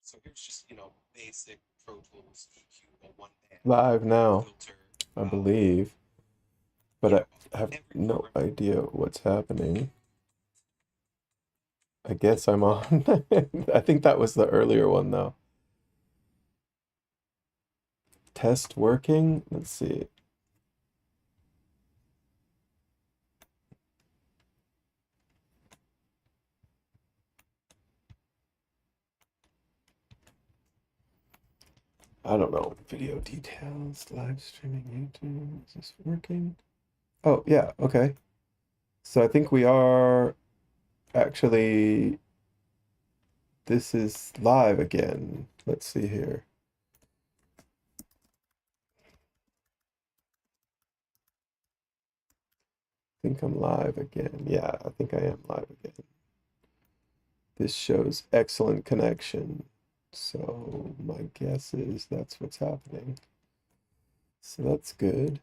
So here's just, basic Pro Tools EQ, a one band Live now, filter. I believe, but You know, I have every no program. idea what's happening. I guess I'm on. I think that was the earlier one though. Test working? Let's see. I don't know. Video details, live streaming YouTube. Is this working? Oh, yeah, okay. So I think we are actually, this is live again. Let's see here. I think I'm live again. Yeah, I think I am live again. This shows excellent connection. So my guess is that's what's happening. So that's good.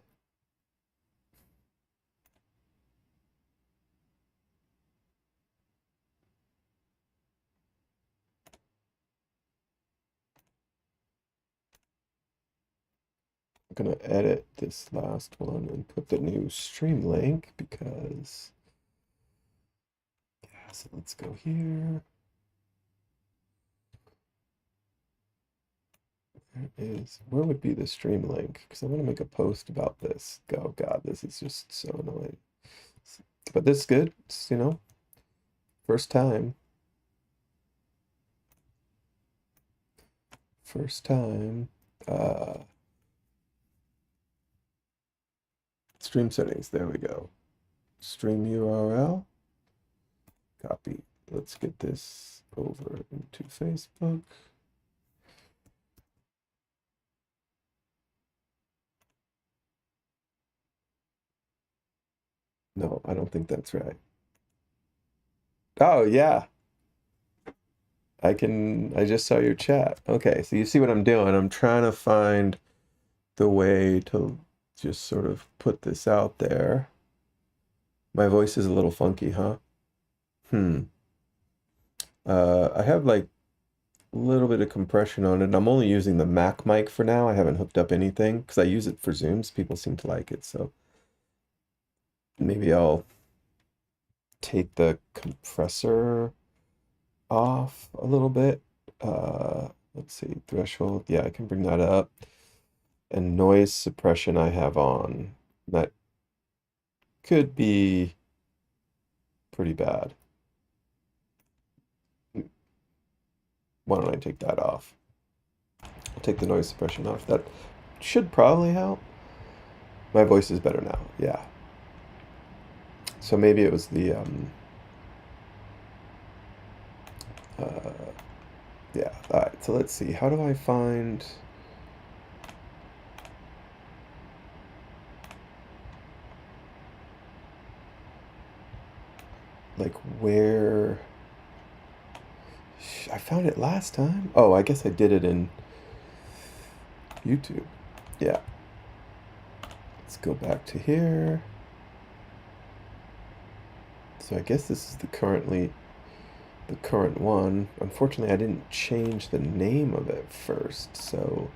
I'm gonna edit this last one and put the new stream link because, yeah, so let's go here. There is, where would be the stream link? Because I want to make a post about this. Oh God, this is just so annoying. But this is good. It's, first time. First time. Uh, Stream settings. There we go. Stream URL. Copy. Let's get this over into Facebook. No, I don't think that's right. Oh, yeah. I just saw your chat. Okay, so you see what I'm doing. I'm trying to find the way to just sort of put this out there. My voice is a little funky, huh? Hmm. I have like a little bit of compression on it. I'm only using the Mac mic for now. I haven't hooked up anything because I use it for Zooms. People seem to like it, so maybe I'll take the compressor off a little bit. Let's see, threshold. Yeah, I can bring that up. And noise suppression I have on. That could be pretty bad. Why don't I take that off? I'll take the noise suppression off. That should probably help. My voice is better now. Yeah. So maybe it was the uh yeah. All right. So let's see. How do I find like where I found it last time? Oh, I guess I did it in YouTube. Yeah. Let's go back to here. So I guess this is the current one. Unfortunately, I didn't change the name of it first, so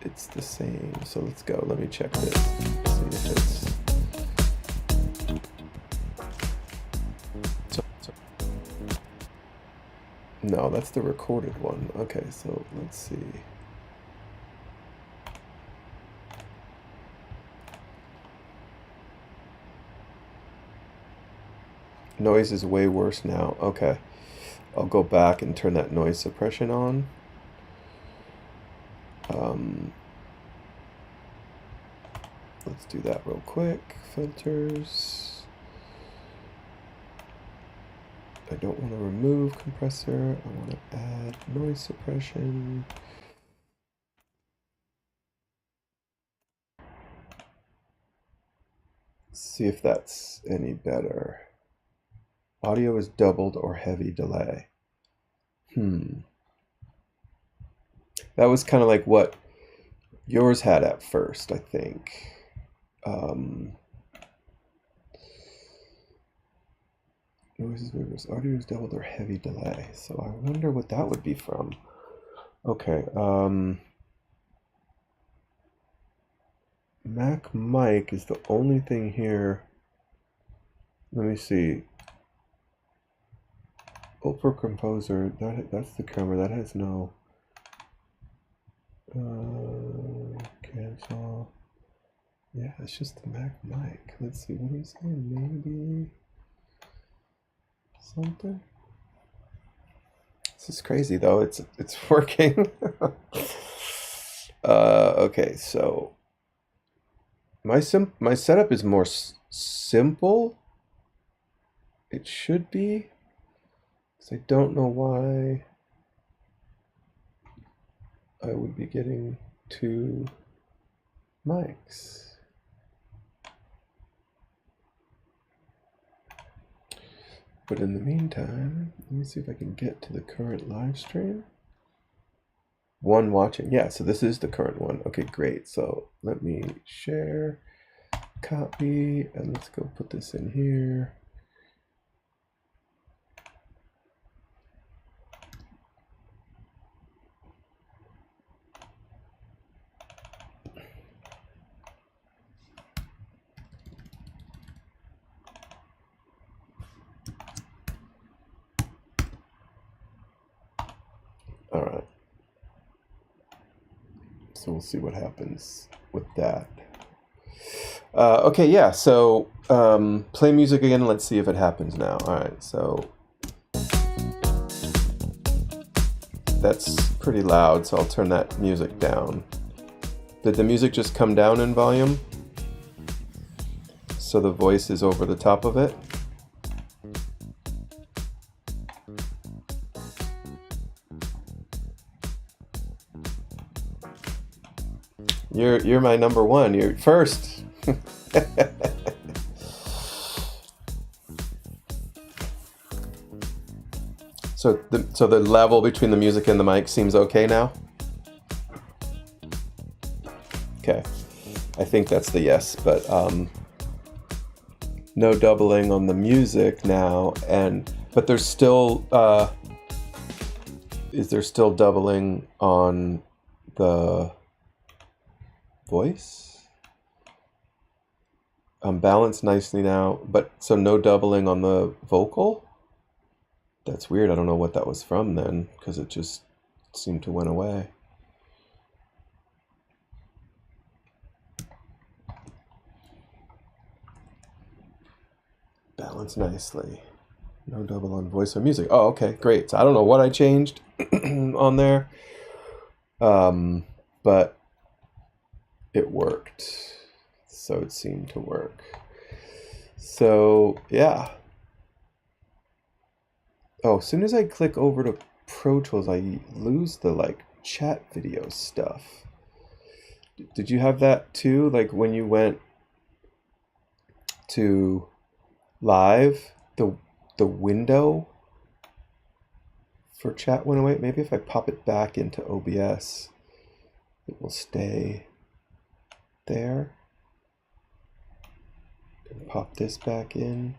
it's the same. So let's go. Let me check this. See if it's no, that's the recorded one. Okay, so let's see. Noise is way worse now. Okay. I'll go back and turn that noise suppression on. Um, let's do that real quick. Filters. I don't want to remove compressor. I want to add noise suppression. See if that's any better. Audio is doubled or heavy delay. That was kind of like what yours had at first, I think. Um, Noises, audio is doubled or heavy delay. So I wonder what that would be from. Okay, Mac mic is the only thing here. Let me see. Opera Composer, that's the camera, that has no cancel. Yeah, it's just the Mac mic. Let's see, what is it? Maybe something. This is crazy though. It's working. Okay, so my setup is more simple. It should be. So I don't know why I would be getting two mics. But in the meantime, let me see if I can get to the current live stream. One watching. Yeah, so this is the current one. Okay, great. So let me share, copy, and let's go put this in here. All right. So we'll see what happens with that. Okay, yeah, so play music again. Let's see if it happens now. All right, so that's pretty loud, so I'll turn that music down. Did the music just come down in volume? So the voice is over the top of it? You're my number one. You're first. So the level between the music and the mic seems okay now? Okay. I think that's the yes, but no doubling on the music now, but there's still is there still doubling on the voice? Balanced nicely now, but so no doubling on the vocal? That's weird. I don't know what that was from then, because it just seemed to went away. Balanced nicely. No double on voice or music. Oh, okay, great. So I don't know what I changed on there, but it worked. So it seemed to work. So yeah. Oh, as soon as I click over to Pro Tools, I lose the like chat video stuff. Did you have that too? Like when you went to live, the window for chat went away. Maybe if I pop it back into OBS, it will stay there. And pop this back in.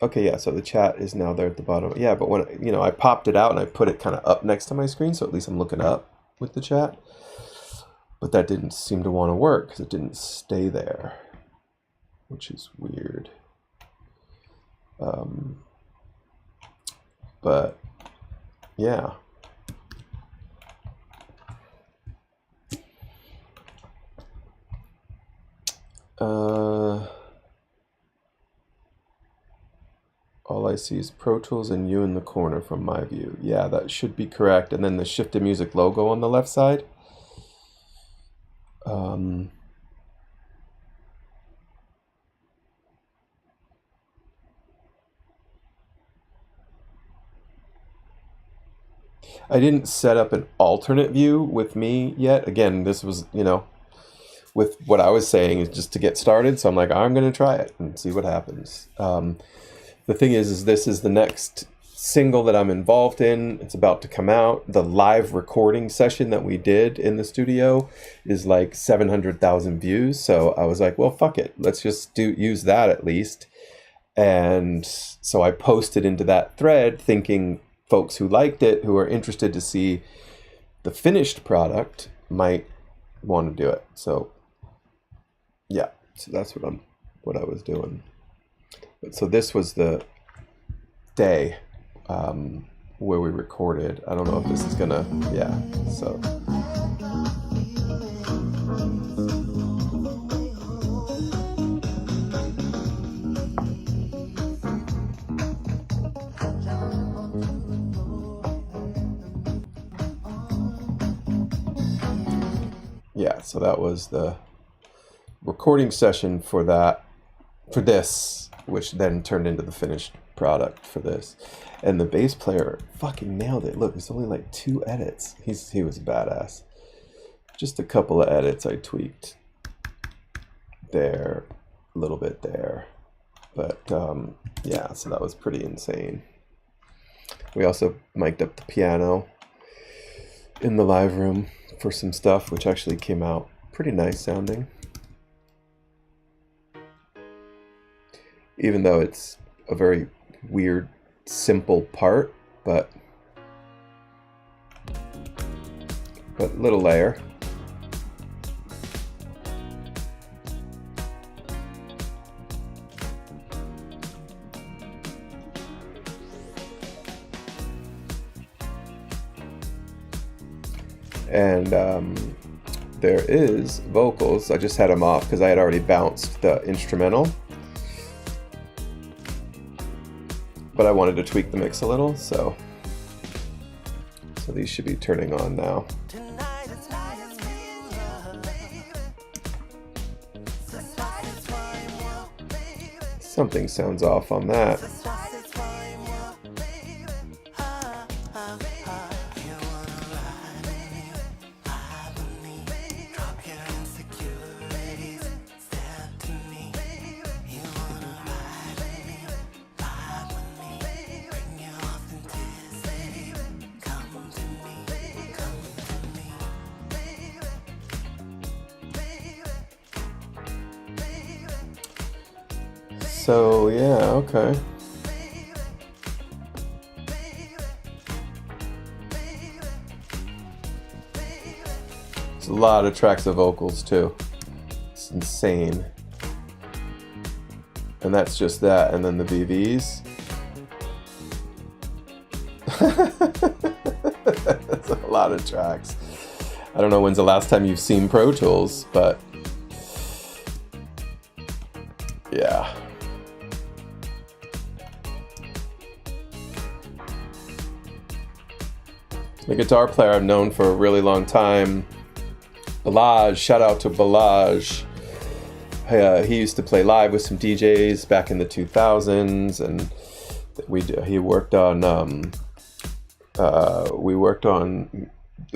Okay, yeah, so the chat is now there at the bottom. Yeah, but when, I popped it out and I put it kind of up next to my screen, so at least I'm looking up with the chat. But that didn't seem to want to work because it didn't stay there, which is weird. But yeah. All I see is Pro Tools and you in the corner from my view. Yeah, that should be correct. And then the Shifted Music logo on the left side. I didn't set up an alternate view with me yet. Again, this was, with what I was saying is just to get started. So I'm like, I'm going to try it and see what happens. The thing is this is the next single that I'm involved in. It's about to come out. The live recording session that we did in the studio is like 700,000 views. So I was like, well, fuck it. Let's just use that at least. And so I posted into that thread thinking folks who liked it, who are interested to see the finished product, might want to do it. So yeah, so that's what I was doing. So this was the day where we recorded. I don't know if this is gonna, yeah, so. Yeah, so that was the recording session for this, which then turned into the finished product for this. And the bass player fucking nailed it. Look, it's only like 2 edits. He was badass. Just a couple of edits I tweaked there, a little bit there. But yeah, so that was pretty insane. We also mic'd up the piano in the live room for some stuff, which actually came out pretty nice sounding. Even though it's a very weird, simple part, but little layer. And there is vocals. I just had them off because I had already bounced the instrumental. But I wanted to tweak the mix a little, so these should be turning on now. Something sounds off on that. So yeah, okay. It's a lot of tracks of vocals too. It's insane. And that's just that, and then the BVs. That's a lot of tracks. I don't know when's the last time you've seen Pro Tools, but yeah. The guitar player I've known for a really long time, Balaj, shout out to Balaj. He used to play live with some DJs back in the 2000s, and we worked on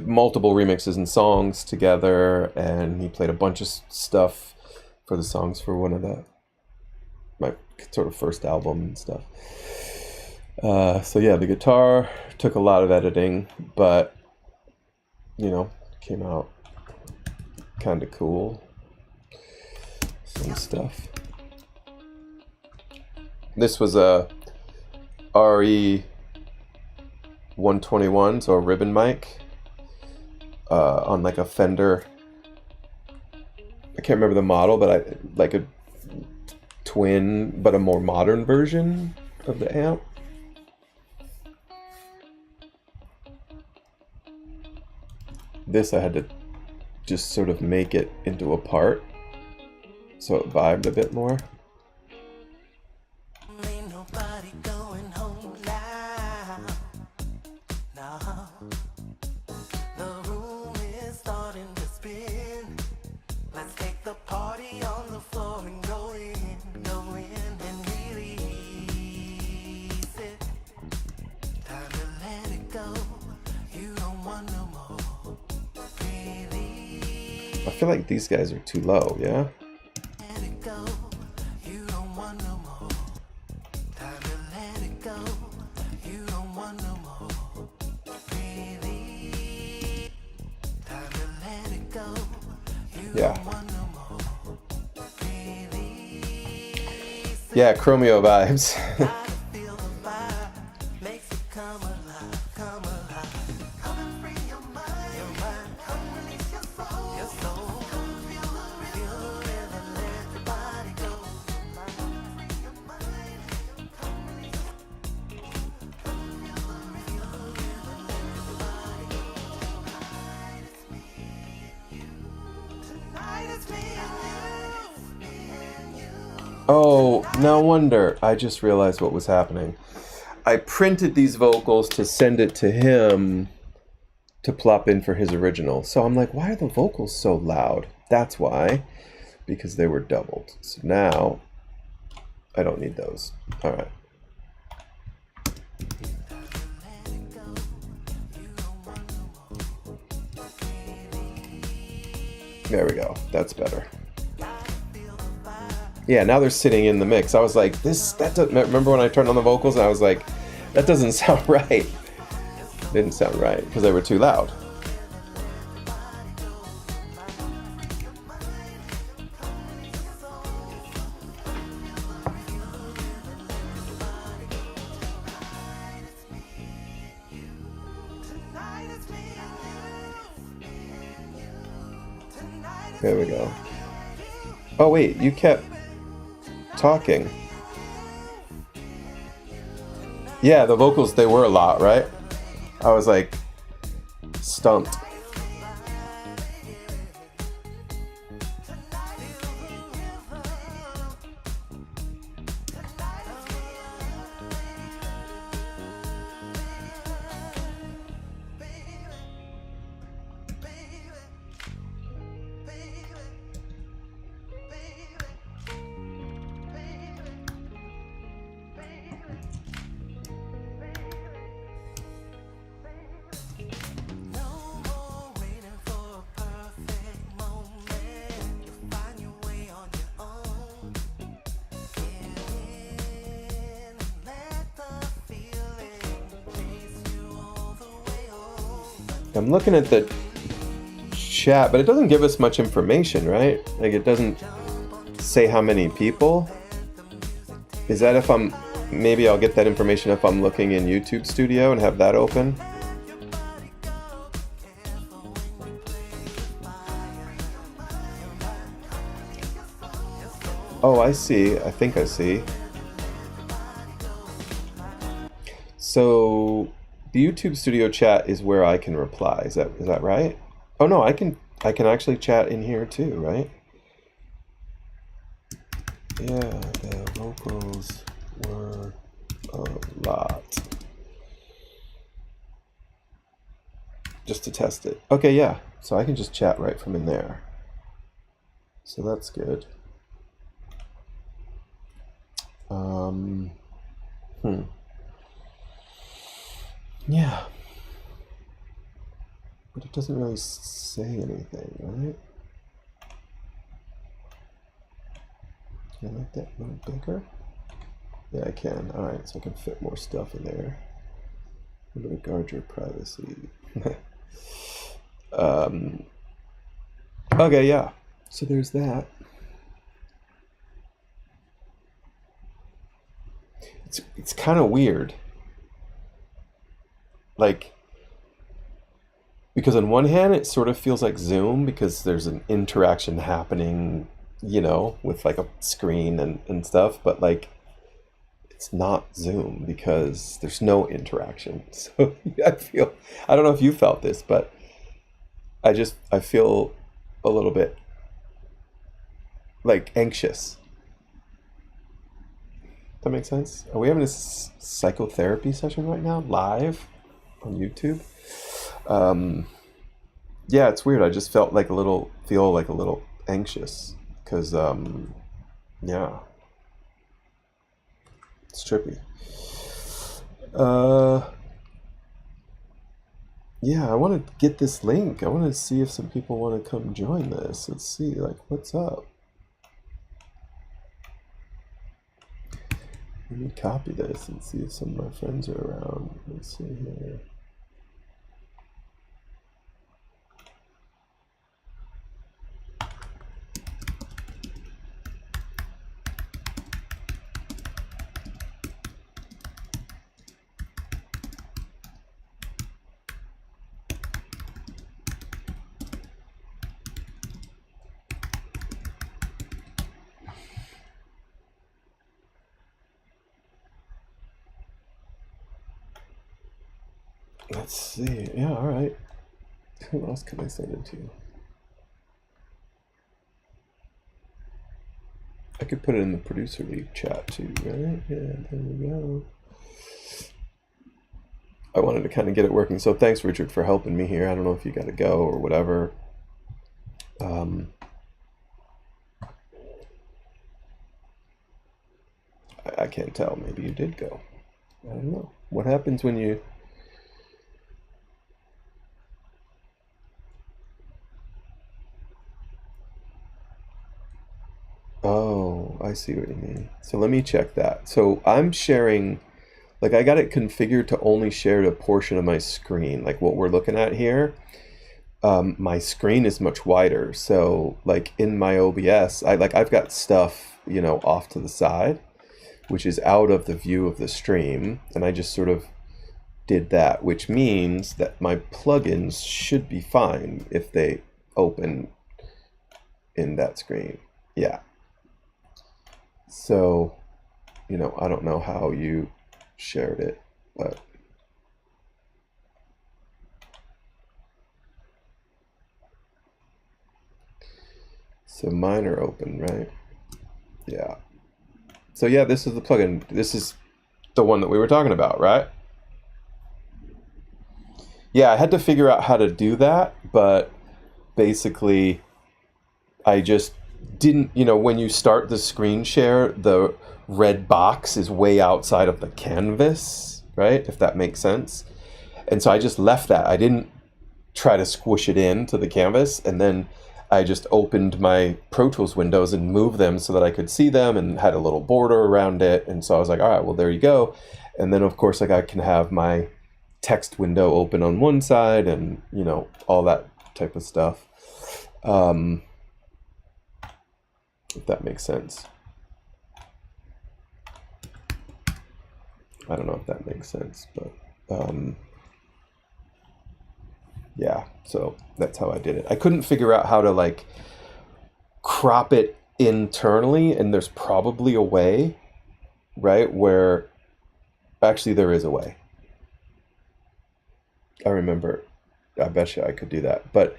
multiple remixes and songs together, and he played a bunch of stuff for the songs for one of my sort of first album and stuff. So yeah, the guitar took a lot of editing, but you know, came out kind of cool. Some stuff. This was a RE 121, so a ribbon mic on like a Fender. I can't remember the model, but like a twin, but a more modern version of the amp. This I had to just sort of make it into a part so it vibed a bit more. Ain't nobody going home now. No. The room is starting to spin. Let's take the party on the floor and go in and release it. Time to let it go. You don't want no more. Release. I feel like these guys are too low, yeah? Let it go. You don't want no more. Time to let it go. You don't want no more. Release. Time to let it go. You Yeah. don't want no more. Release. Yeah, Chromeo vibes. I feel the vibe makes it come alive. Oh, no wonder. I just realized what was happening. I printed these vocals to send it to him to plop in for his original. So I'm like, why are the vocals so loud? That's why. Because they were doubled. So now I don't need those. All right. There we go. That's better. Yeah, now they're sitting in the mix. I was like, that doesn't, remember when I turned on the vocals and I was like, that doesn't sound right. Didn't sound right because they were too loud. There we go. Oh wait, you kept talking. Yeah, the vocals, they were a lot, right? I was like stumped. I'm looking at the chat, but it doesn't give us much information, right? Like it doesn't say how many people. Is that if I'm, maybe I'll get that information if I'm looking in YouTube Studio and have that open? Oh, I see. I think I see. So the YouTube Studio chat is where I can reply. Is that right? Oh no, I can actually chat in here too, right? Yeah, the vocals were a lot. Just to test it. Okay, yeah. So I can just chat right from in there. So that's good. Yeah. But it doesn't really say anything, right? Can I make that a little bigger? Yeah, I can. All right, so I can fit more stuff in there. I'm going to guard your privacy. Okay, yeah. So there's that. It's kind of weird. Like, because on one hand, it sort of feels like Zoom because there's an interaction happening, you know, with like a screen and stuff, but like, it's not Zoom because there's no interaction. So I don't know if you felt this, but I feel a little bit like anxious. That makes sense? Are we having a psychotherapy session right now, live on YouTube? Yeah, it's weird. I just feel like a little anxious because, yeah, it's trippy. Yeah, I want to get this link. I want to see if some people want to come join this. Let's see, like, what's up? Let me copy this and see if some of my friends are around. Let's see here. Let's see. Yeah, all right. Who else can I send it to? could put it in the producer league chat too, right? Yeah, there we go. I wanted to kind of get it working. So thanks, Richard, for helping me here. I don't know if you got to go or whatever. I can't tell. Maybe you did go. I don't know. What happens when you... Oh, I see what you mean. So let me check that. So I'm sharing, like I got it configured to only share a portion of my screen, like what we're looking at here. My screen is much wider. So like in my OBS, I've got stuff, you know, off to the side, which is out of the view of the stream. And I just sort of did that, which means that my plugins should be fine if they open in that screen. Yeah. So, you know, I don't know how you shared it, but so mine are open, right? Yeah. So yeah, this is the plugin. This is the one that we were talking about, right? Yeah, I had to figure out how to do that, but basically I just didn't, you know, when you start the screen share, the red box is way outside of the canvas, right? If that makes sense. And so I just left that. I didn't try to squish it into the canvas, and then I just opened my Pro Tools windows and moved them so that I could see them and had a little border around it. And so I was like, all right, well, there you go. And then of course, like I can have my text window open on one side and, you know, all that type of stuff. If that makes sense. I don't know if that makes sense, but yeah, so that's how I did it. I couldn't figure out how to like crop it internally, and there's probably a way, right? Where actually there is a way. I remember, I bet you I could do that, but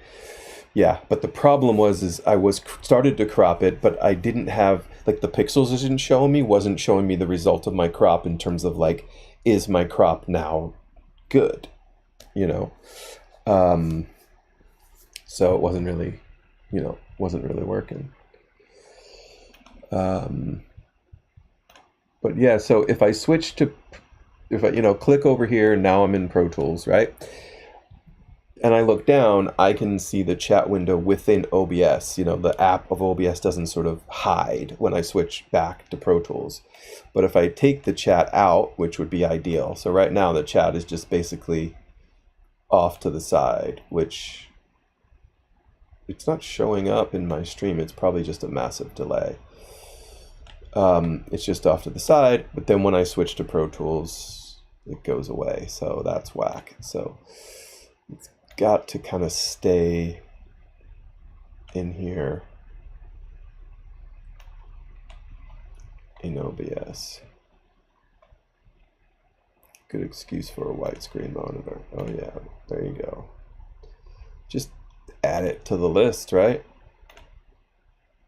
yeah, but the problem was I was started to crop it, but I didn't have, like the pixels wasn't showing me the result of my crop in terms of like, is my crop now good, you know? So it wasn't really, you know, wasn't really working. But yeah, so if I switch to, if I, you know, click over here, now I'm in Pro Tools, right? And I look down, I can see the chat window within OBS. You know, the app of OBS doesn't sort of hide when I switch back to Pro Tools. But if I take the chat out, which would be ideal. So right now the chat is just basically off to the side, which it's not showing up in my stream. It's probably just a massive delay. It's just off to the side, but then when I switch to Pro Tools, it goes away. So that's whack. So it's got to kind of stay in here in OBS. Good excuse for a widescreen monitor. Oh yeah, there you go. Just add it to the list, right?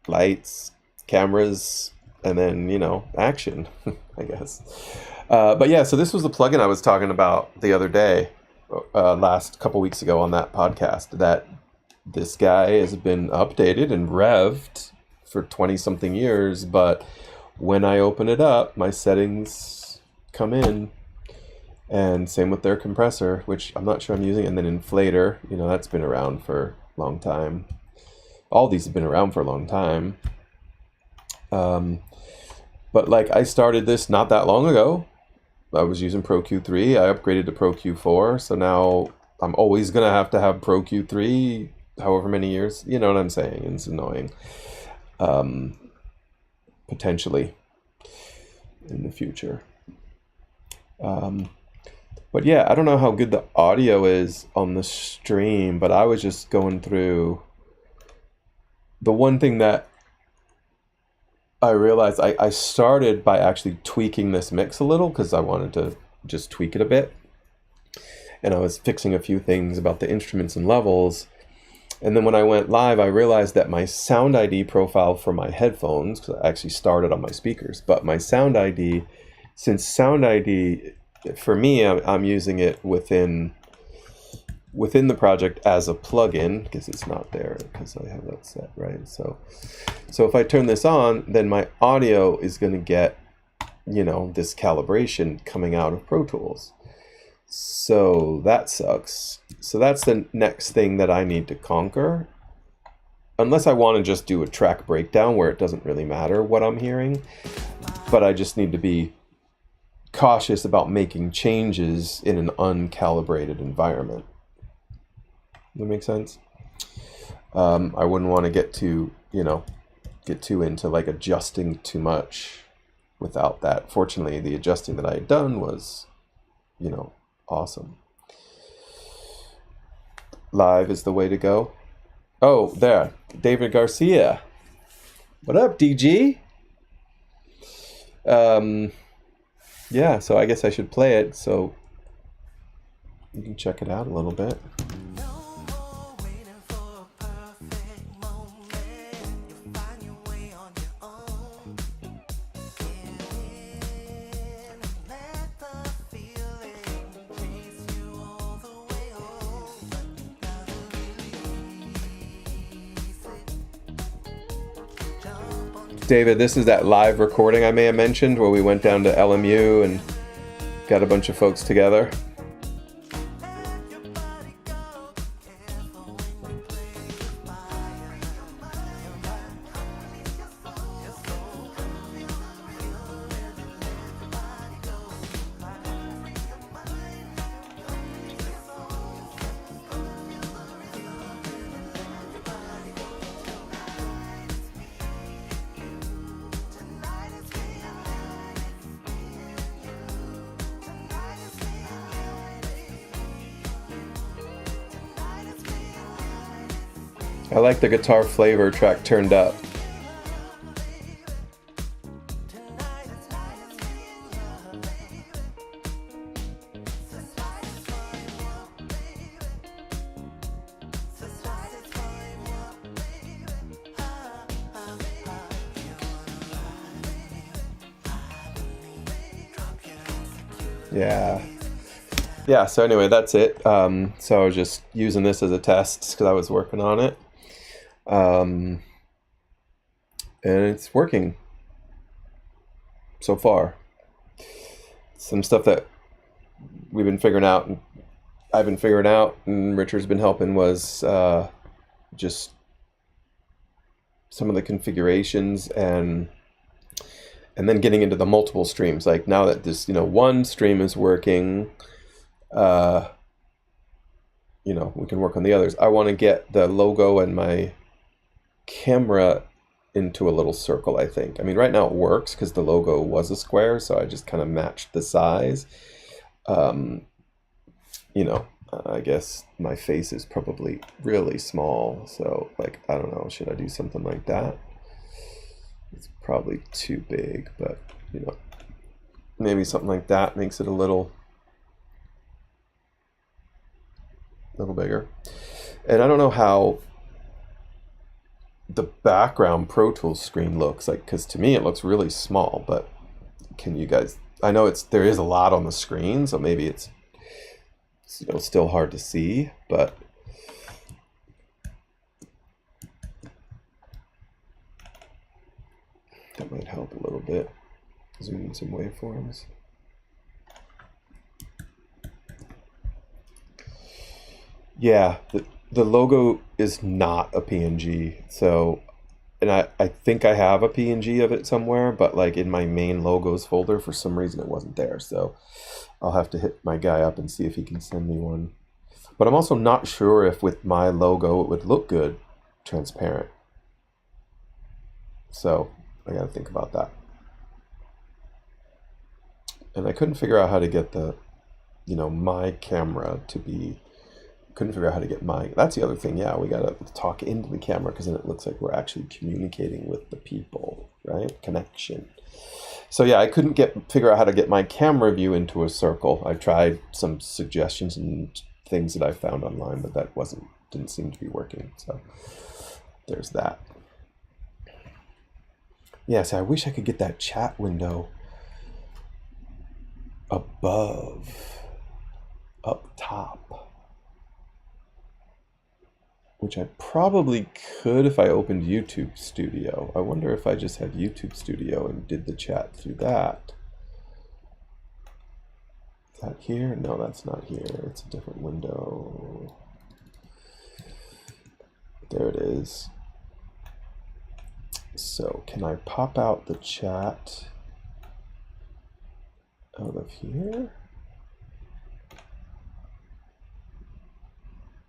Lights, cameras, and then, you know, action, I guess. But yeah, so this was the plugin I was talking about the other day, last couple weeks ago on that podcast, that this guy has been updated and revved for 20 something years, but when I open it up, my settings come in, and same with their compressor, which I'm not sure I'm using, and then inflator, you know, that's been around for a long time. All these have been around for a long time. But like I started this not that long ago. I was using Pro Q3. I upgraded to Pro Q4. So now I'm always going to have Pro Q3 however many years. You know what I'm saying? It's annoying. Potentially in the future. But yeah, I don't know how good the audio is on the stream, but I was just going through. The one thing that I realized, I started by actually tweaking this mix a little because I wanted to just tweak it a bit. And I was fixing a few things about the instruments and levels. And then when I went live, I realized that my Sound ID profile for my headphones, because I actually started on my speakers, but my Sound ID, since Sound ID, for me, I'm using it within the project as a plugin, because it's not there because I have that set, right? So if I turn this on, then my audio is going to get, this calibration coming out of Pro Tools. So that sucks. So that's the next thing that I need to conquer. Unless I want to just do a track breakdown where it doesn't really matter what I'm hearing, but I just need to be cautious about making changes in an uncalibrated environment. Does that make sense? I wouldn't want to get too into like adjusting too much without that. Fortunately, the adjusting that I had done was, awesome. Live is the way to go. Oh, there, David Garcia. What up, DG? Yeah, so I guess I should play it so you can check it out a little bit. David, this is that live recording I may have mentioned where we went down to LMU and got a bunch of folks together. I like the guitar flavor track turned up. Yeah, so anyway, that's it. So I was just using this as a test because I was working on it. And it's working so far. Some stuff that we've been figuring out, and I've been figuring out, and Richard's been helping, was just some of the configurations and then getting into the multiple streams. Like now that this, one stream is working, we can work on the others. I want to get the logo and my camera into a little circle, I think. I mean, right now it works because the logo was a square, so I just kind of matched the size. I guess my face is probably really small, so like, I don't know, should I do something like that? It's probably too big, but maybe something like that makes it a little bigger. And I don't know how the background Pro Tools screen looks like, because to me it looks really small, but can you guys, I know there is a lot on the screen, so maybe it's still hard to see, but that might help a little bit. Zoom in some waveforms. Yeah, the logo is not a PNG, so, and I think I have a PNG of it somewhere, but like in my main logos folder, for some reason it wasn't there, so I'll have to hit my guy up and see if he can send me one. But I'm also not sure if with my logo it would look good transparent. So I gotta think about that. And I couldn't figure out how to get the, my camera to be, couldn't figure out how to get that's the other thing. Yeah, we gotta talk into the camera because then it looks like we're actually communicating with the people, right? Connection. So yeah, I couldn't figure out how to get my camera view into a circle. I tried some suggestions and things that I found online, but that wasn't didn't seem to be working. So there's that. Yeah, so I wish I could get that chat window above, up top. Which I probably could if I opened YouTube Studio. I wonder if I just had YouTube Studio and did the chat through that. Is that here? No, that's not here. It's a different window. There it is. So can I pop out the chat out of here?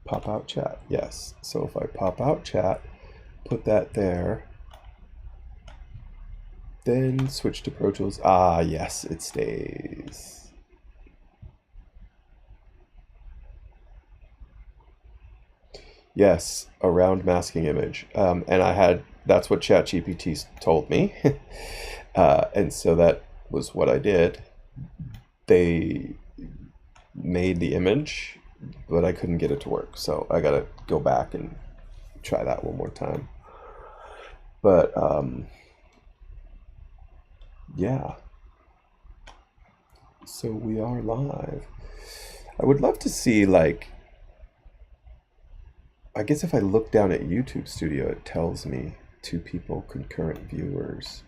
Pop out chat, yes. So if I pop out chat, put that there, then switch to Pro Tools. Ah, yes, it stays. Yes, a round masking image. And that's what ChatGPT told me. And so that was what I did. They made the image, but I couldn't get it to work. So I gotta go back and try that one more time. But yeah. So we are live. I would love to see, like, I guess if I look down at YouTube Studio, it tells me 2 people, concurrent viewers.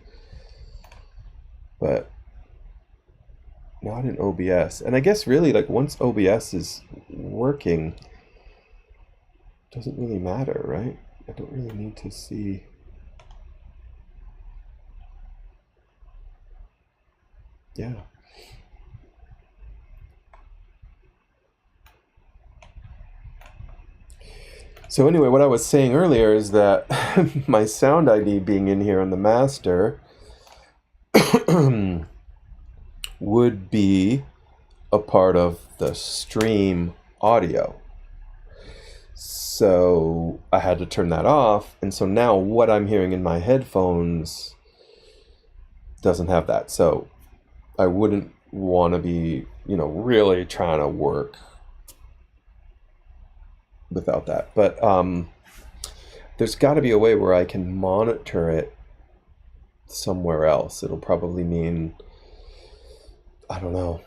But not in OBS. And I guess really, like, once OBS is working, it doesn't really matter, right? I don't really need to see. Yeah. So anyway, what I was saying earlier is that my sound ID being in here on the master would be a part of the stream audio. So I had to turn that off. And so now what I'm hearing in my headphones doesn't have that. So I wouldn't want to be, really trying to work without that. But there's got to be a way where I can monitor it somewhere else. It'll probably mean, I don't know,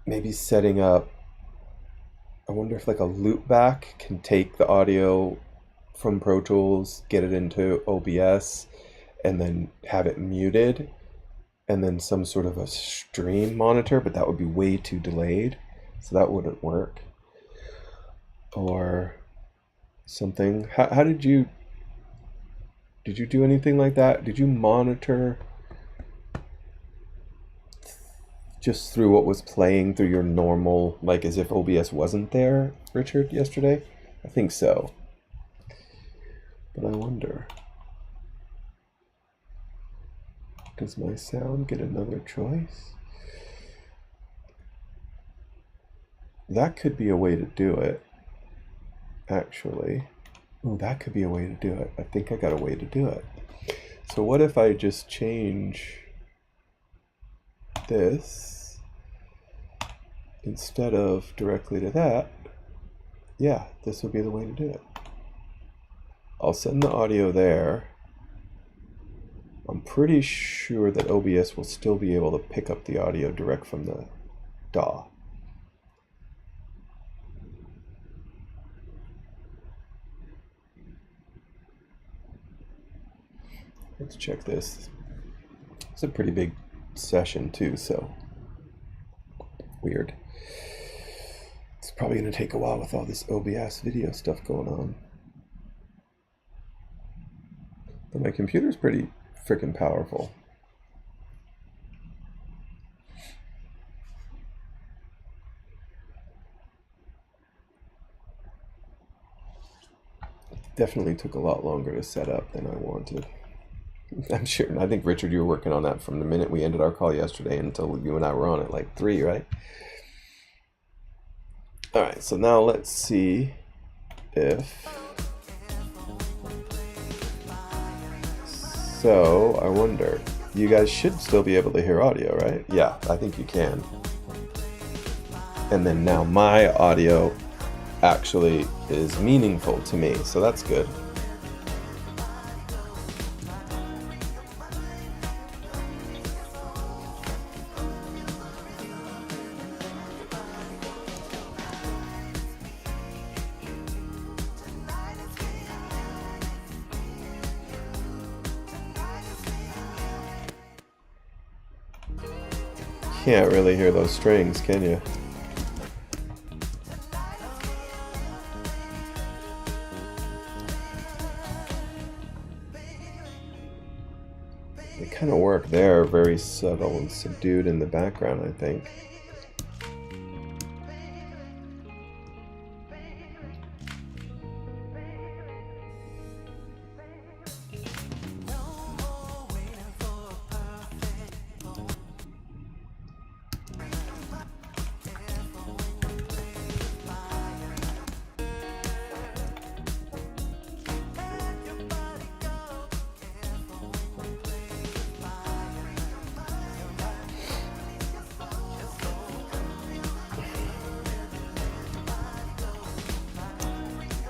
maybe setting up, I wonder if like a loopback can take the audio from Pro Tools, get it into OBS, and then have it muted, and then some sort of a stream monitor, but that would be way too delayed, so that wouldn't work. Or something. How did you do anything like that? Did you monitor just through what was playing through your normal, like as if OBS wasn't there, Richard, yesterday? I think so. But I wonder, does my sound get another choice? That could be a way to do it, actually. Oh, that could be a way to do it. I think I got a way to do it. So what if I just change this instead of directly to that? Yeah, this would be the way to do it. I'll send the audio there. I'm pretty sure that OBS will still be able to pick up the audio direct from the DAW. Let's check this. It's a pretty big session too, so weird. It's probably going to take a while with all this OBS video stuff going on. But my computer's pretty freaking powerful. Definitely took a lot longer to set up than I wanted. I'm sure. I think, Richard, you were working on that from the minute we ended our call yesterday until you and I were on at like 3, right? All right, so now let's see if... So, I wonder, you guys should still be able to hear audio, right? Yeah, I think you can. And then now my audio actually is meaningful to me, so that's good. Can't really hear those strings, can you? They kind of work there, very subtle and subdued in the background, I think.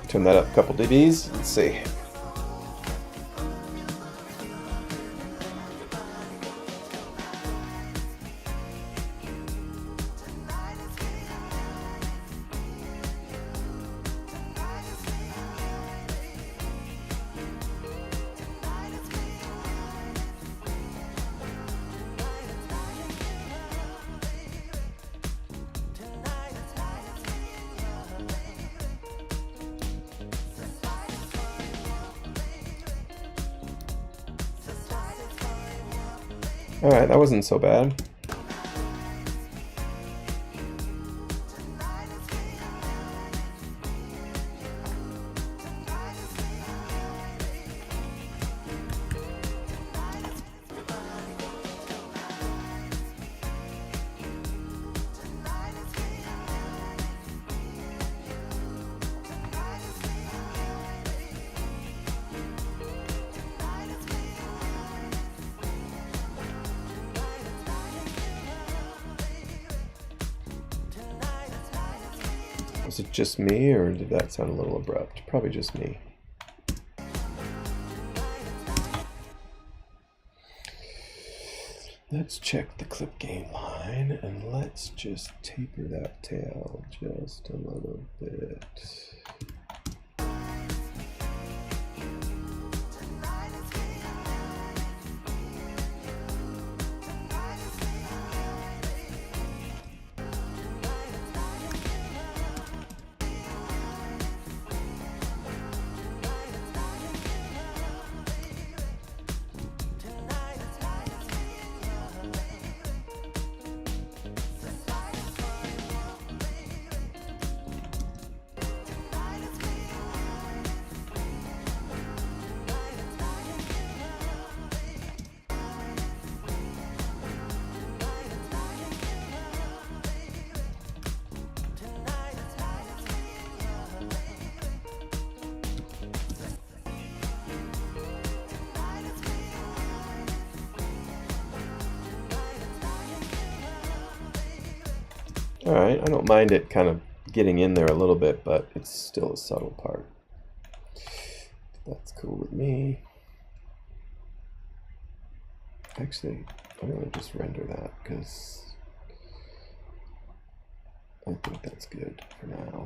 Turn that up a couple dBs. Let's see. Alright, that wasn't so bad. Was it just me, or did that sound a little abrupt? Probably just me. Let's check the clip gain line, and let's just taper that tail just a little bit. Alright, I don't mind it kind of getting in there a little bit, but it's still a subtle part. That's cool with me. Actually, I'm going to just render that because I think that's good for now.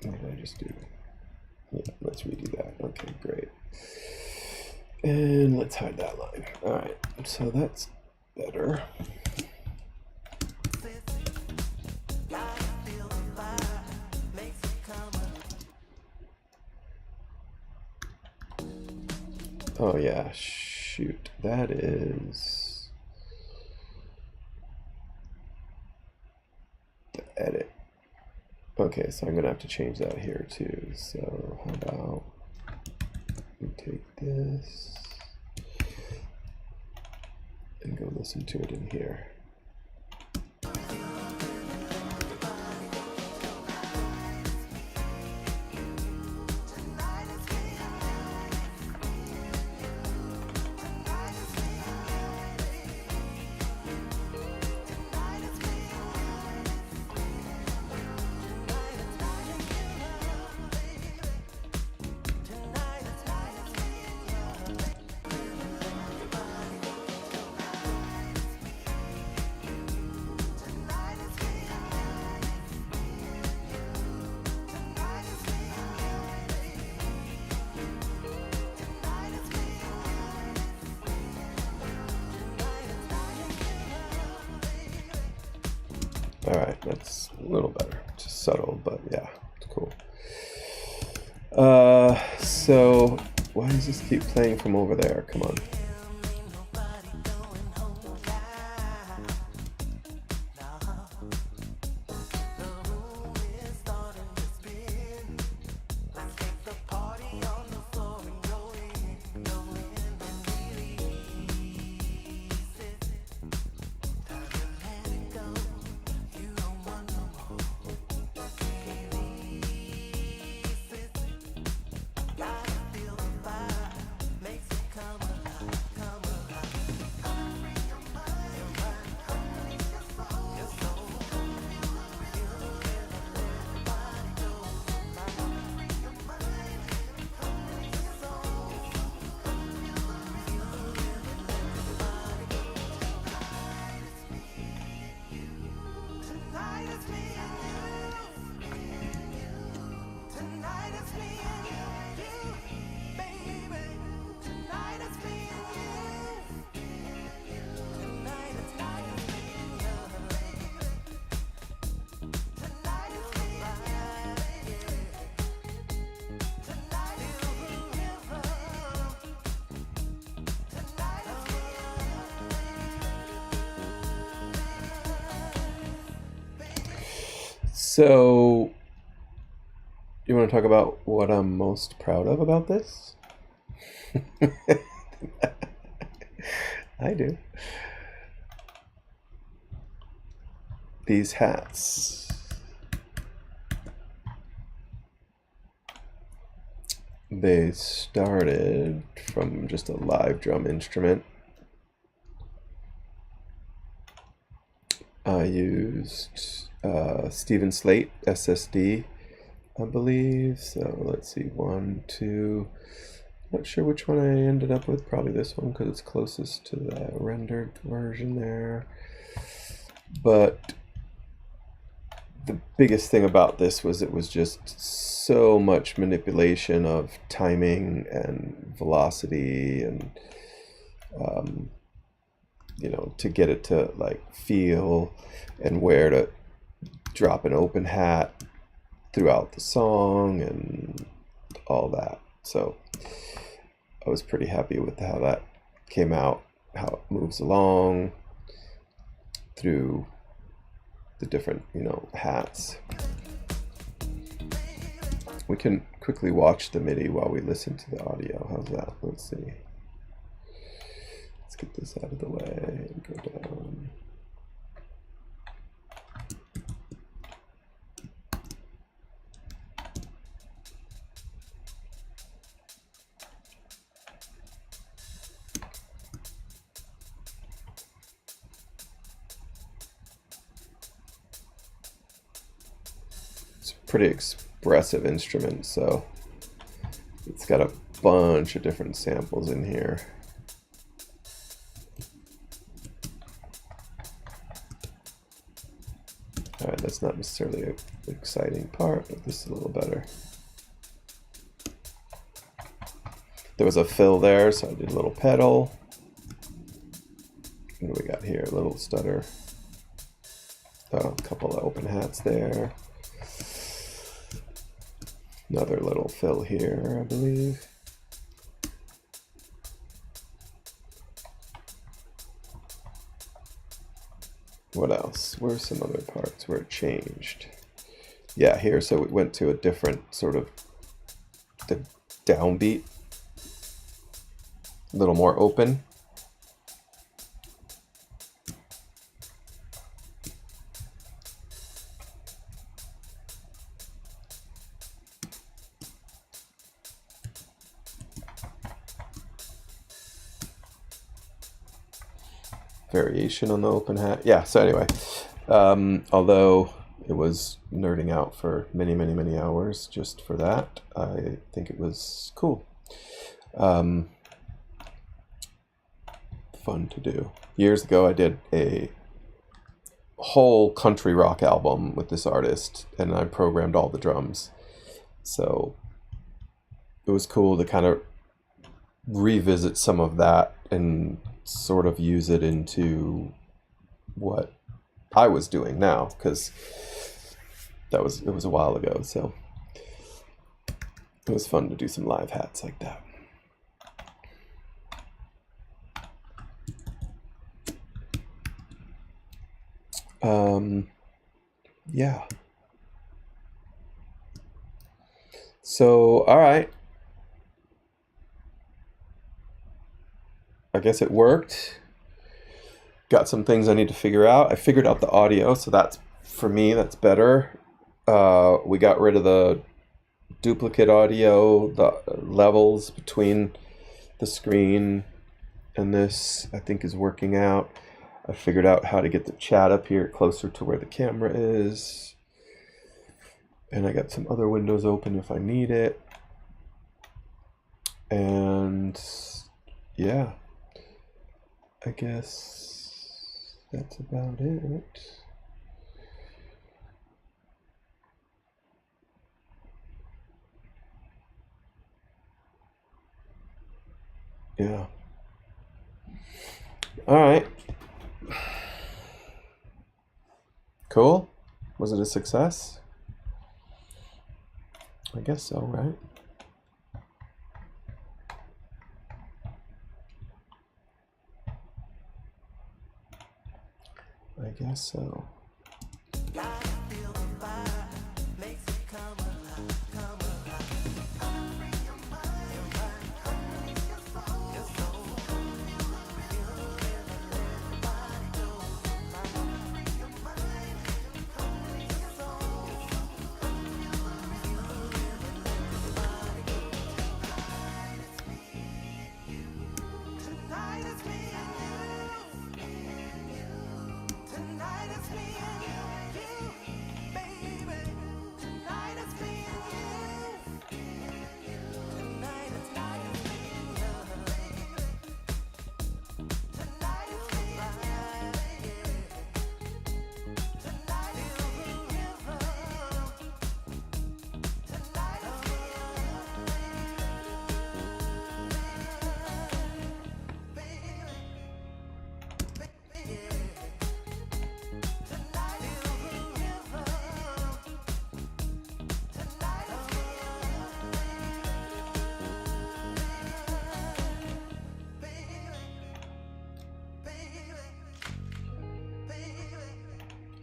What did I just do? Yeah, let's redo that. Okay, great. And let's hide that line. All right, so that's better. Oh yeah, shoot, that is the edit. Okay, so I'm gonna have to change that here too. So how about we take this and go listen to it in here. All right, that's a little better. Just subtle, but yeah, it's cool. So why does this keep playing from over there? Come on. So, you want to talk about what I'm most proud of about this? I do. These hats. They started from just a live drum instrument. I used Steven Slate SSD, I believe. So let's see, 1, 2. Not sure which one I ended up with. Probably this one because it's closest to the rendered version there. But the biggest thing about this was it was just so much manipulation of timing and velocity and you know, to get it to like feel and where to drop an open hat throughout the song and all that. So I was pretty happy with how that came out, how it moves along through the different, you know, hats. We can quickly watch the MIDI while we listen to the audio. How's that? Let's see. Let's get this out of the way and go down. It's a pretty expressive instrument, so it's got a bunch of different samples in here. All right, that's not necessarily an exciting part, but this is a little better. There was a fill there, so I did a little pedal. What do we got here? A little stutter. A couple of open hats there. Another little fill here, I believe. What else? Where's some other parts where it changed? Yeah, here, so we went to a different sort of the downbeat. A little more open. Variation on the open hat. Yeah, so anyway, although it was nerding out for many hours just for that, I think it was cool. Fun to do. Years ago I did a whole country rock album with this artist and I programmed all the drums. So it was cool to kind of revisit some of that and sort of use it into what I was doing now, because it was a while ago, so it was fun to do some live hats like that. Yeah. So, all right. I guess it worked. Got some things I need to figure out. I figured out the audio, so that's, for me, that's better. We got rid of the duplicate audio, the levels between the screen and this, I think, is working out. I figured out how to get the chat up here closer to where the camera is. And I got some other windows open if I need it. And yeah, I guess that's about it. Yeah. All right. Cool. Was it a success? I guess so, right? I guess so.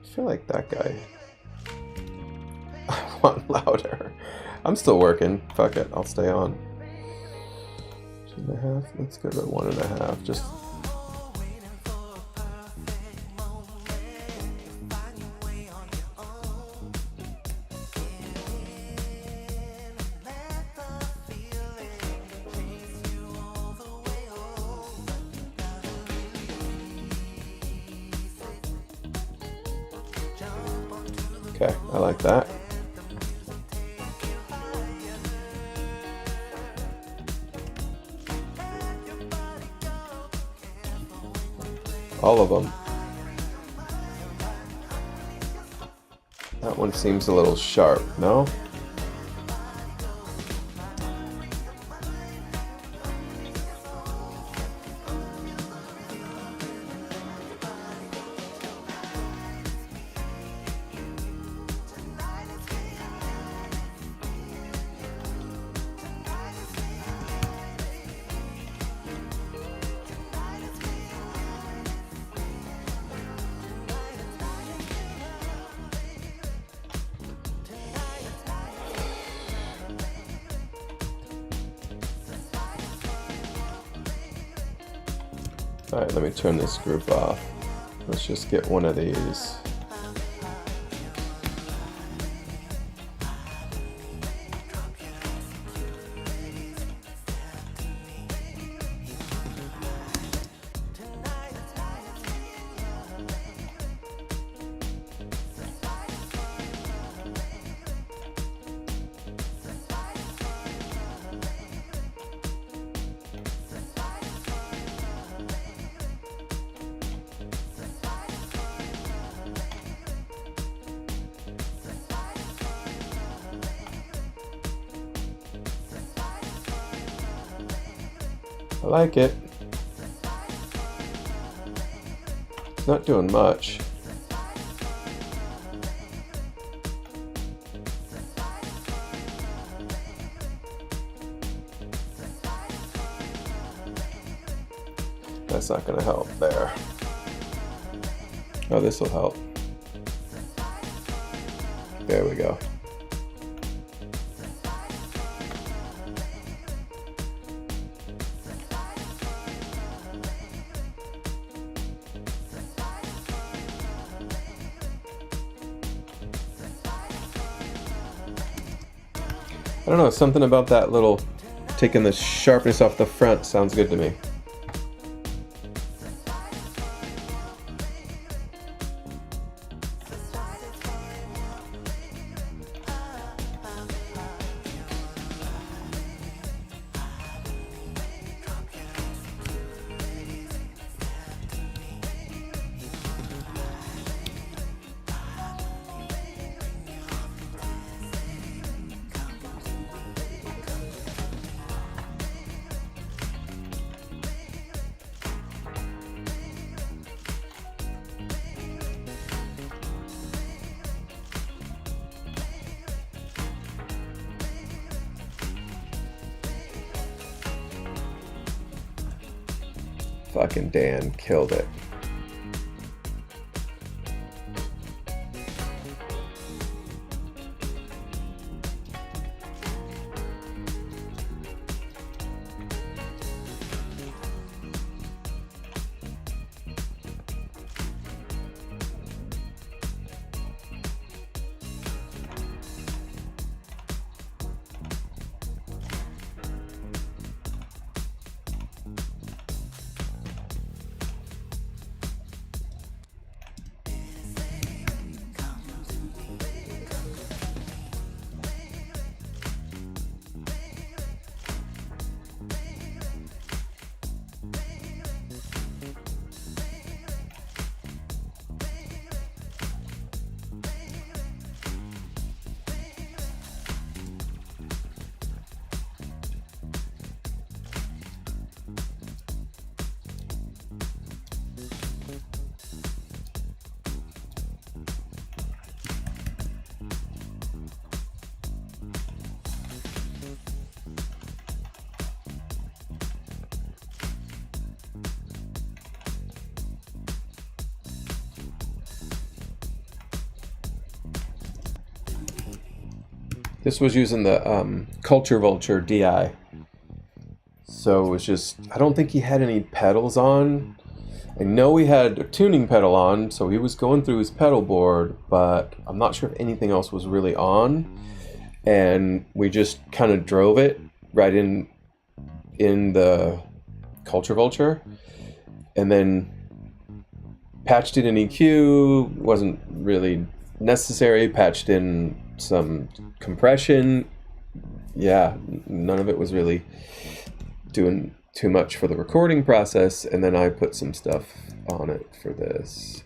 I feel like that guy. I want louder. I'm still working. Fuck it. I'll stay on. 2.5. Let's go to 1.5. Just. Okay, I like that. All of them. That one seems a little sharp, no? Alright, let me turn this group off. Let's just get one of these. I like it. It's not doing much. That's not gonna help there. Oh, this will help. There we go. I don't know, something about that little taking the sharpness off the front sounds good to me. Fucking Dan killed it. This was using the Culture Vulture DI. So it was just, I don't think he had any pedals on. I know he had a tuning pedal on, so he was going through his pedal board, but I'm not sure if anything else was really on. And we just kind of drove it right in the Culture Vulture. And then patched it in EQ, wasn't really necessary, patched in some compression. Yeah, none of it was really doing too much for the recording process, and then I put some stuff on it for this.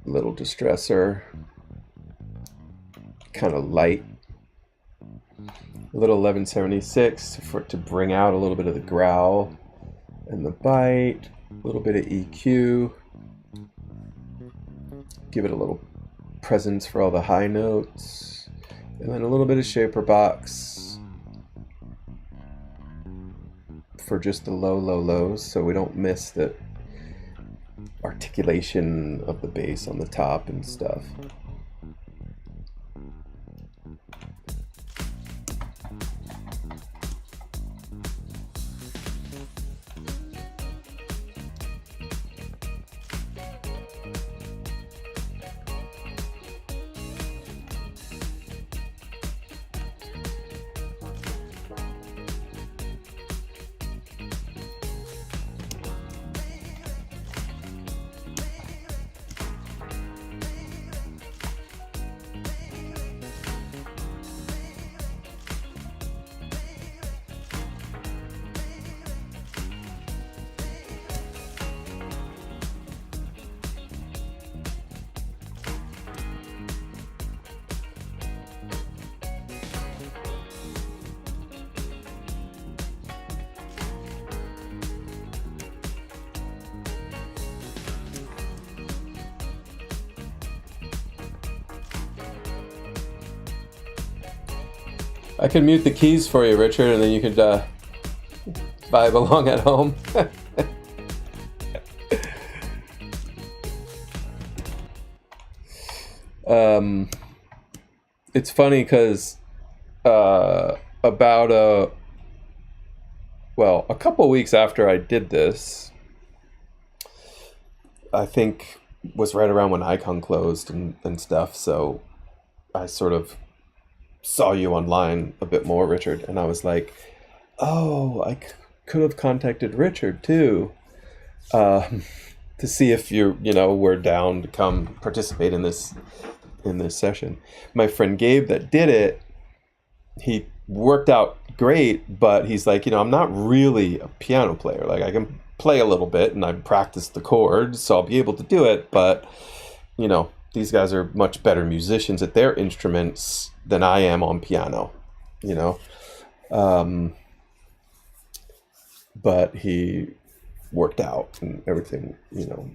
Little distressor, kind of light. A little 1176 to bring out a little bit of the growl and the bite. A little bit of EQ. Give it a little presence for all the high notes. And then a little bit of shaper box for just the lows, so we don't miss the articulation of the bass on the top and stuff. I can mute the keys for you, Richard, and then you could by I Belong at Home. It's funny because about a couple weeks after I did this, I think was right around when Icon closed and stuff. So I sort of saw you online a bit more, Richard, and I was like, oh, could have contacted Richard too, to see if were down to come participate in this session. My friend Gabe that did it, he worked out great, but he's like, I'm not really a piano player. Like I can play a little bit and I practice the chords, so I'll be able to do it, but these guys are much better musicians at their instruments than I am on piano, but he worked out and everything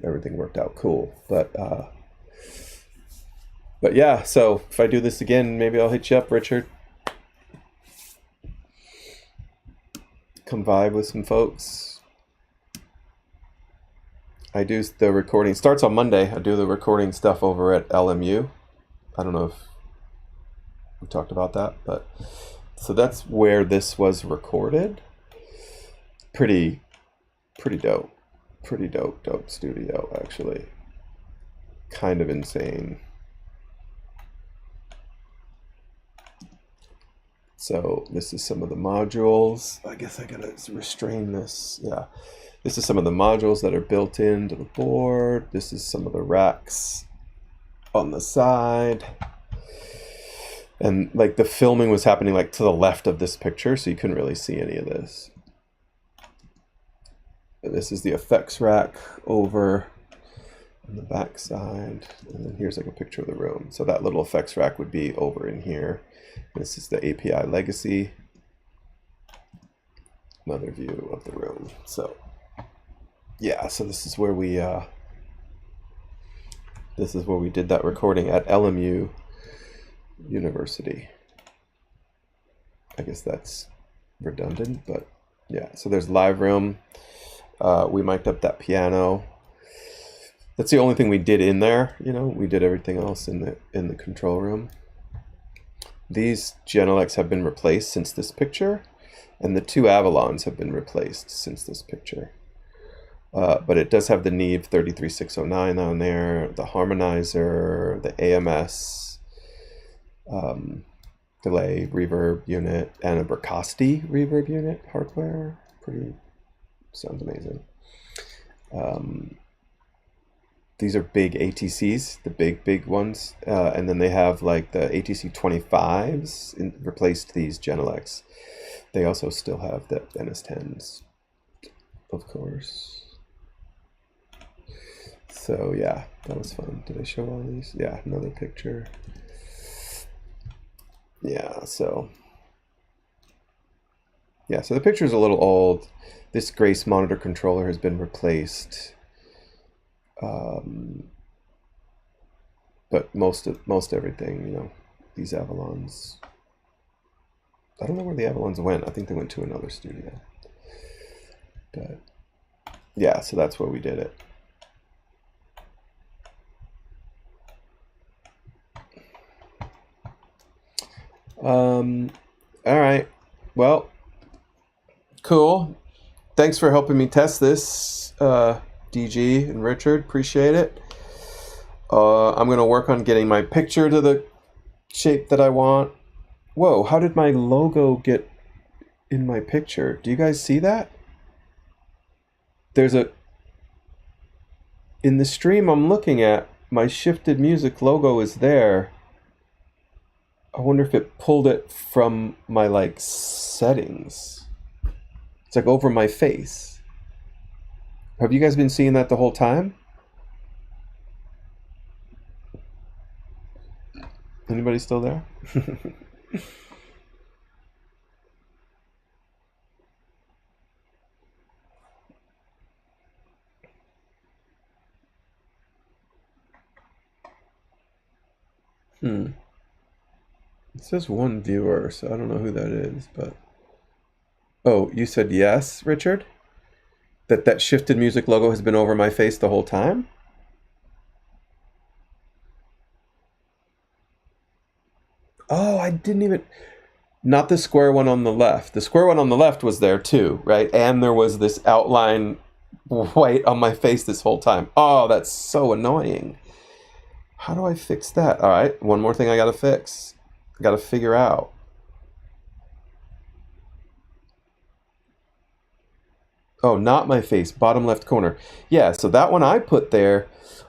worked out cool. But yeah, so if I do this again, maybe I'll hit you up, Richard. Come vibe with some folks. I do the recording. Starts on Monday. I do the recording stuff over at LMU. I don't know if we talked about that, but so that's where this was recorded. Pretty dope. Pretty dope studio, actually. Kind of insane. So this is some of the modules. I guess I gotta restrain this. Yeah. This is some of the modules that are built into the board. This is some of the racks on the side. And like the filming was happening like to the left of this picture, so you couldn't really see any of this. And this is the effects rack over on the back side. And then here's like a picture of the room. So that little effects rack would be over in here. This is the API legacy. Another view of the room. So yeah, so this is where we did that recording at LMU University. I guess that's redundant, but yeah. So there's live room. We mic'd up that piano. That's the only thing we did in there. We did everything else in the control room. These Genelecs have been replaced since this picture, and the two Avalons have been replaced since this picture. But it does have the Neve 33609 on there, the harmonizer, the AMS, delay reverb unit, and a Bricasti reverb unit hardware. Sounds amazing. These are big ATCs, the big ones, and then they have like the ATC 25s replaced these Genelecs. They also still have the NS10s, of course. So yeah, that was fun. Did I show all these? Yeah, another picture. Yeah, so the picture is a little old. This Grace monitor controller has been replaced. But most everything, these Avalons. I don't know where the Avalons went. I think they went to another studio. But yeah, so that's where we did it. All right. Well, cool. Thanks for helping me test this, DG and Richard. Appreciate it. I'm going to work on getting my picture to the shape that I want. Whoa, how did my logo get in my picture? Do you guys see that? In the stream I'm looking at, my Shifted Music logo is there. I wonder if it pulled it from my settings. It's like over my face. Have you guys been seeing that the whole time? Anybody still there? It says one viewer, so I don't know who that is, but Oh, you said yes, Richard? That shifted music logo has been over my face the whole time? Oh, I didn't even. Not the square one on the left. The square one on the left was there too, right? And there was this outline white on my face this whole time. Oh, that's so annoying. How do I fix that? All right, one more thing I gotta fix. I gotta figure out. Oh, not my face, bottom left corner. Yeah, so that one I put there.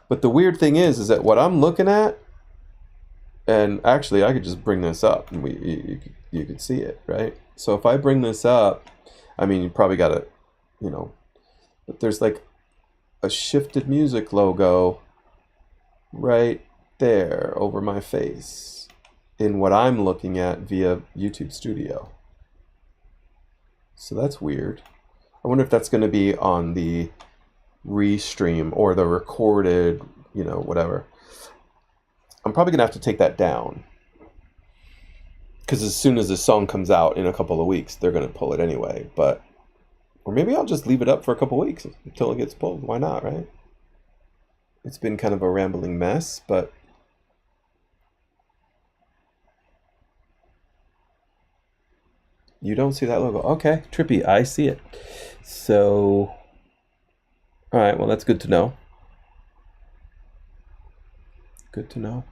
But the weird thing is that what I'm looking at, and actually I could just bring this up and you could see it, right? So if I bring this up, I mean, you probably gotta, you know, but there's like a shifted music logo right there over my face in what I'm looking at via YouTube Studio. So that's weird. I wonder if that's going to be on the restream or the recorded, you know, whatever. I'm probably going to have to take that down. Because as soon as this song comes out in a couple of weeks, they're going to pull it anyway. But, or maybe I'll just leave it up for a couple of weeks until it gets pulled. Why not, right? It's been kind of a rambling mess, but you don't see that logo. Okay, trippy. I see it. So, all right, well, that's good to know. Good to know.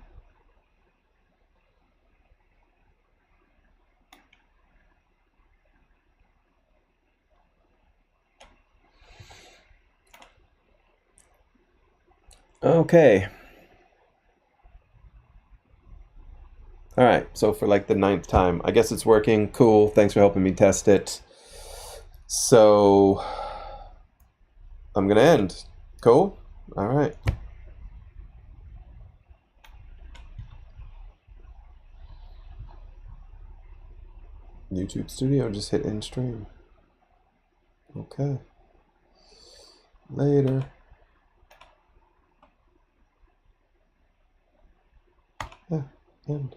Okay. All right, so for like the 9th time, I guess it's working. Cool. Thanks for helping me test it. So I'm gonna end. Cool. All right. YouTube Studio, just hit end stream. Okay. Later. Yeah, end.